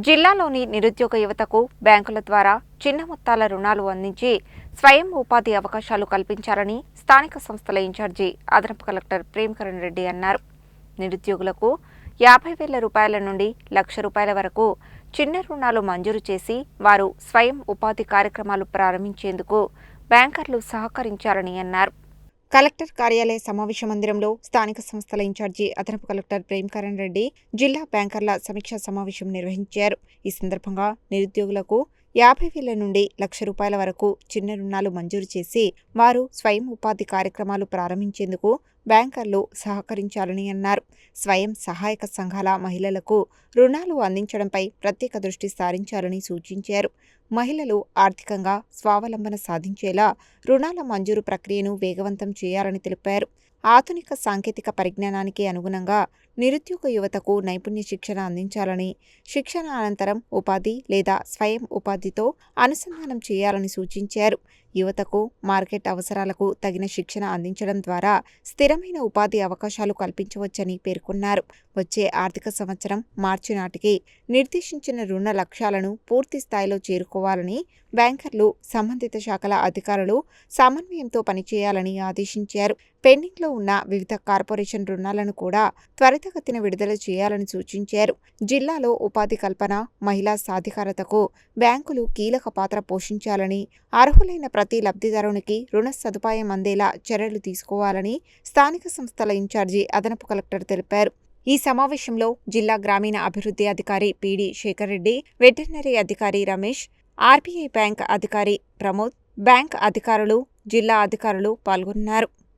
జిల్లాలోని నిరుద్యోగ యువతకు బ్యాంకుల ద్వారా చిన్న మొత్తాల రుణాలు అందించి స్వయం ఉపాధి అవకాశాలు కల్పించాలని స్థానిక సంస్థల ఇన్ఛార్జి అదనపు కలెక్టర్ ప్రేమకరణ్ రెడ్డి అన్నారు. నిరుద్యోగులకు 50,000 రూపాయల నుండి ₹1,00,000 వరకు చిన్న రుణాలు మంజూరు చేసి వారు స్వయం ఉపాధి కార్యక్రమాలు ప్రారంభించేందుకు బ్యాంకర్లు సహకరించాలని అన్నారు. కలెక్టర్ కార్యాలయ సమావేశ మందిరంలో స్థానిక సంస్థల ఇన్ఛార్జి అదనపు కలెక్టర్ ప్రేమకరణ్ రెడ్డి జిల్లా బ్యాంకర్ల సమీక్షా సమావేశం నిర్వహించారు. ఈ సందర్భంగా నిరుద్యోగులకు 50,000 నుండి ₹1,00,000 వరకు చిన్న రుణాలు మంజూరు చేసి వారు స్వయం ఉపాధి కార్యక్రమాలు ప్రారంభించేందుకు బ్యాంకర్లు సహకరించాలని అన్నారు. స్వయం సహాయక సంఘాల మహిళలకు రుణాలు అందించడంపై ప్రత్యేక దృష్టి సారించాలని సూచించారు. మహిళలు ఆర్థికంగా స్వావలంబన సాధించేలా రుణాల మంజూరు ప్రక్రియను వేగవంతం చేయాలని తెలిపారు. ఆధునిక సాంకేతిక పరిజ్ఞానానికి అనుగుణంగా నిరుద్యోగ యువతకు నైపుణ్య శిక్షణ అందించాలని, శిక్షణ అనంతరం ఉపాధి లేదా స్వయం ఉపాధితో అనుసంధానం చేయాలని సూచించారు. యువతకు మార్కెట్ అవసరాలకు తగిన శిక్షణ అందించడం ద్వారా స్థిరమైన ఉపాధి అవకాశాలు కల్పించవచ్చని పేర్కొన్నారు. వచ్చే ఆర్థిక సంవత్సరం మార్చి నాటికి నిర్దేశించిన రుణ లక్ష్యాలను పూర్తి స్థాయిలో చేరుకోవాలని బ్యాంకర్లు, సంబంధిత శాఖల అధికారులు సమన్వయంతో పనిచేయాలని ఆదేశించారు. పెండింగ్లో ఉన్న వివిధ కార్పొరేషన్ రుణాలను కూడా త్వరితగతిన విడుదల చేయాలని సూచించారు. జిల్లాలో ఉపాధి కల్పన, మహిళా సాధికారతకు బ్యాంకులు కీలక పాత్ర పోషించాలని, అర్హులైన ప్రతి లబ్ధిదారునికి రుణ సదుపాయం అందేలా చర్యలు తీసుకోవాలని స్థానిక సంస్థల ఇన్ఛార్జి అదనపు కలెక్టర్ తెలిపారు. ఈ సమావేశంలో జిల్లా గ్రామీణ అభివృద్ధి అధికారి పీడి శేఖర్ రెడ్డి, వెటర్నరీ అధికారి రమేష్, ఆర్బీఐ బ్యాంక్ అధికారి ప్రమోద్, బ్యాంక్ అధికారులు, జిల్లా అధికారులు పాల్గొన్నారు.